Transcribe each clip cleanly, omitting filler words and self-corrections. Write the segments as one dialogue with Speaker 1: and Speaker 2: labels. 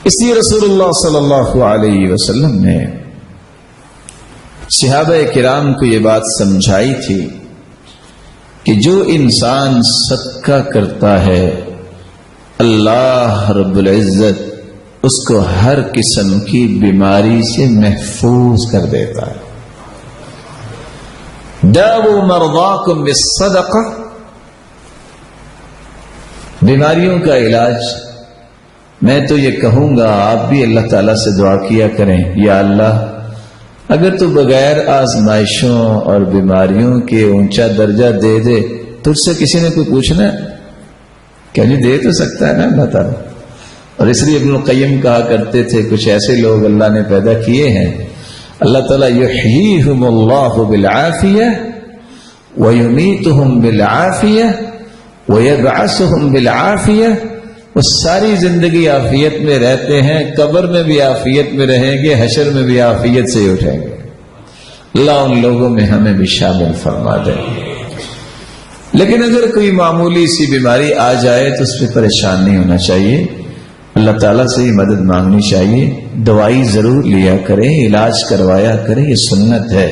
Speaker 1: اس لیے رسول اللہ صلی اللہ علیہ وسلم نے صحابہ کرام کو یہ بات سمجھائی تھی کہ جو انسان صدقہ کرتا ہے اللہ رب العزت اس کو ہر قسم کی بیماری سے محفوظ کر دیتا ہے. داؤوا مرضاکم بالصدقہ، بیماریوں کا علاج. میں تو یہ کہوں گا آپ بھی اللہ تعالیٰ سے دعا کیا کریں، یا اللہ اگر تو بغیر آزمائشوں اور بیماریوں کے اونچا درجہ دے دے تو اس سے کسی نے کوئی پوچھنا ہے کیا؟ نہیں دے تو سکتا ہے نا اللہ تعالیٰ. اور اس لیے ابن القیم کہا کرتے تھے کچھ ایسے لوگ اللہ نے پیدا کیے ہیں اللہ تعالیٰ یحییہم اللہ بالعافیہ ویمیتہم بالعافیہ ویبعثہم بالعافیہ. وہ ساری زندگی عافیت میں رہتے ہیں، قبر میں بھی عافیت میں رہیں گے، حشر میں بھی عافیت سے ہی اٹھیں گے. اللہ ان لوگوں میں ہمیں بھی شامل فرما دے. لیکن اگر کوئی معمولی سی بیماری آ جائے تو اس پہ پریشان نہیں ہونا چاہیے، اللہ تعالیٰ سے ہی مدد مانگنی چاہیے. دوائی ضرور لیا کریں، علاج کروایا کریں، یہ سنت ہے،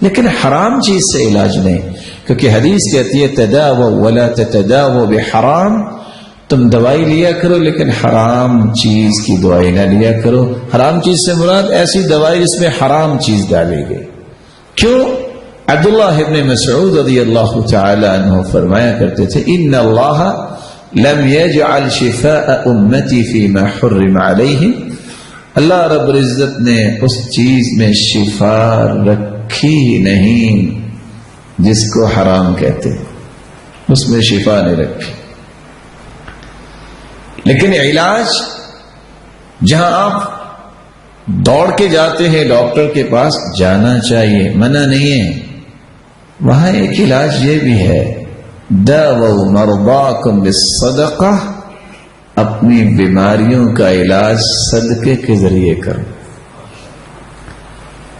Speaker 1: لیکن حرام چیز سے علاج نہیں. کیونکہ حدیث کہتی ہے تداووا ولا تتداووا بحرام، تم دوائی لیا کرو لیکن حرام چیز کی دوائی نہ لیا کرو. حرام چیز سے مراد ایسی دوائی جس میں حرام چیز ڈالی گئی. کیوں؟ عبداللہ ابن مسعود رضی اللہ تعالی عنہ فرمایا کرتے تھے ان اللہ لم يجعل شفاء امتی فيما حرم علیہ، اللہ رب العزت نے اس چیز میں شفا رکھی ہی نہیں جس کو حرام کہتے، اس میں شفا نہیں رکھی. لیکن علاج جہاں آپ دوڑ کے جاتے ہیں ڈاکٹر کے پاس، جانا چاہیے، منع نہیں ہے. وہاں ایک علاج یہ بھی ہے داؤوا مرضاکم بالصدقہ، اپنی بیماریوں کا علاج صدقے کے ذریعے کرو.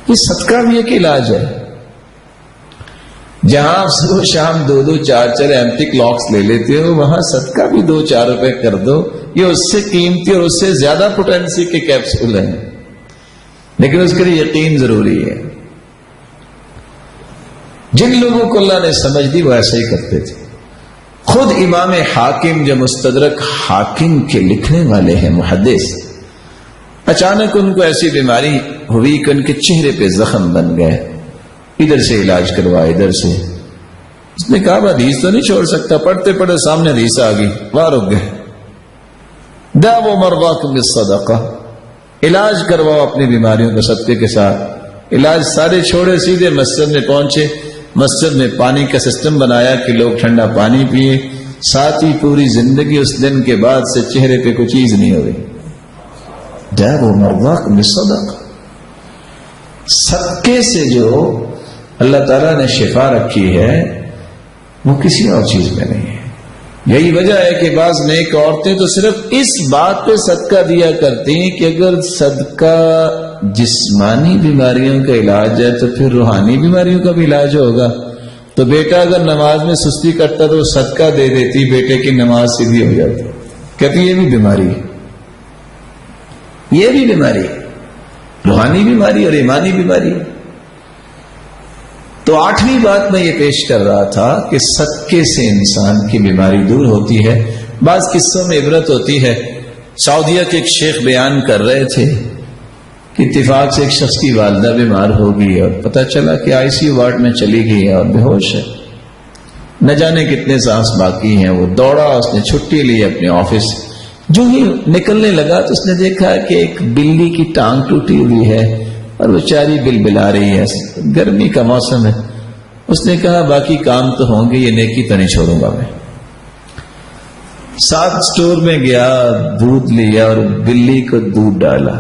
Speaker 1: یہ صدقہ بھی ایک علاج ہے. جہاں آپ صبح شام 2-2 4-4 ایمٹی کلاکس لے لیتے ہو، وہاں صدقہ بھی 2-4 روپے کر دو. یہ اس سے قیمتی اور اس سے زیادہ پوٹینسی کے کیپسول ہیں، لیکن اس کے لیے یقین ضروری ہے. جن لوگوں کو اللہ نے سمجھ دی وہ ایسا ہی کرتے تھے. خود امام حاکم جو مستدرک حاکم کے لکھنے والے ہیں محدث، اچانک ان کو ایسی بیماری ہوئی کہ ان کے چہرے پہ زخم بن گئے. ادھر سے علاج کروا، ادھر سے. اس نے کہا حدیث تو نہیں چھوڑ سکتا، پڑھتے پڑھتے سامنے حدیث آ گئی، وہاں رک گئے. داؤوا مرضاکم بالصدقہ، علاج کرواؤ اپنی بیماریوں کا صدقے کے ساتھ. علاج سارے چھوڑے، سیدھے مسجد میں پہنچے. مسجد میں پانی کا سسٹم بنایا کہ لوگ ٹھنڈا پانی پیئے. ساتھ ہی پوری زندگی اس دن کے بعد سے چہرے پہ کوئی چیز نہیں ہوئی. داؤوا مرضاکم بالصدقہ، صدقے سے جو اللہ تعالیٰ نے شفا رکھی ہے وہ کسی اور چیز میں نہیں ہے. یہی وجہ ہے کہ بعض نیک عورتیں تو صرف اس بات پہ صدقہ دیا کرتی ہیں کہ اگر صدقہ جسمانی بیماریوں کا علاج ہے تو پھر روحانی بیماریوں کا بھی علاج ہوگا. تو بیٹا اگر نماز میں سستی کرتا تو صدقہ دے دیتی، بیٹے کی نماز سیدھی ہو جاتی. کہتی یہ بھی بیماری ہے، یہ بھی بیماری ہے، روحانی بیماری اور ایمانی بیماری. تو 8ویں بات میں یہ پیش کر رہا تھا کہ صدقے سے انسان کی بیماری دور ہوتی ہے. بعض قصوں میں عبرت ہوتی ہے. سعودیہ کے ایک شیخ بیان کر رہے تھے کہ اتفاق سے ایک شخص کی والدہ بیمار ہوگی اور پتہ چلا کہ آئی سی یو وارڈ میں چلی گئی ہے اور بے ہوش ہے. نہ جانے کتنے سانس باقی ہیں. وہ دوڑا، اس نے چھٹی لی اپنے آفس. جو ہی نکلنے لگا تو اس نے دیکھا کہ ایک بلی کی ٹانگ ٹوٹی ہوئی ہے اور وہ چاری بل بلا رہی ہے. گرمی کا موسم ہے. اس نے کہا باقی کام تو ہوں گے، یہ نیکی تو نہیں چھوڑوں گا میں. ساتھ اسٹور میں گیا، دودھ لیا اور بلی کو دودھ ڈالا.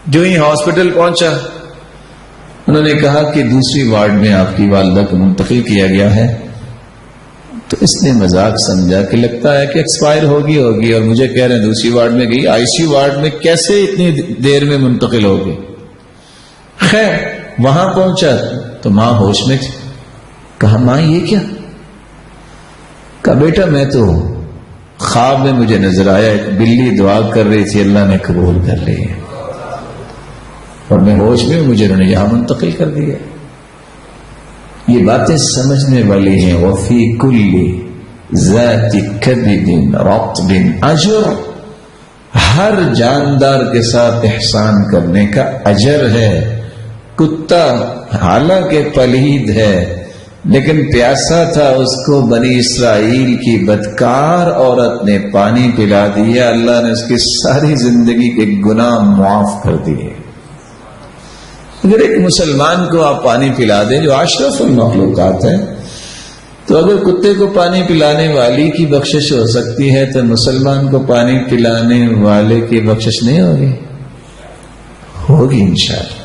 Speaker 1: جو ہی ہاسپٹل پہنچا انہوں نے کہا کہ دوسری وارڈ میں آپ کی والدہ کو منتقل کیا گیا ہے. تو اس نے مذاق سمجھا کہ لگتا ہے کہ ایکسپائر ہوگی اور مجھے کہہ رہے ہیں دوسری وارڈ میں گئی. آئی سی یو وارڈ میں کیسے اتنی دیر میں منتقل ہوگی؟ خیر وہاں پہنچا تو ماں ہوش میں تھی. کہا ماں یہ کیا؟ کہا بیٹا میں تو خواب میں مجھے نظر آیا ایک بلی دعا کر رہی تھی، اللہ نے قبول کر لی اور میں ہوش میں مجھے انہوں نے یہاں منتقل کر دیا۔ یہ باتیں سمجھنے والی ہیں۔ وفی کل ذات کبد رطب اجر، ہر جاندار کے ساتھ احسان کرنے کا اجر ہے۔ کتا حالانکہ پلید ہے لیکن پیاسا تھا، اس کو بنی اسرائیل کی بدکار عورت نے پانی پلا دیا، اللہ نے اس کی ساری زندگی کے گناہ معاف کر دیے۔ اگر ایک مسلمان کو آپ پانی پلا دیں جو اشرف المخلوقات ہے، تو اگر کتے کو پانی پلانے والی کی بخشش ہو سکتی ہے تو مسلمان کو پانی پلانے والے کی بخشش نہیں ہوگی؟ ہوگی انشاءاللہ۔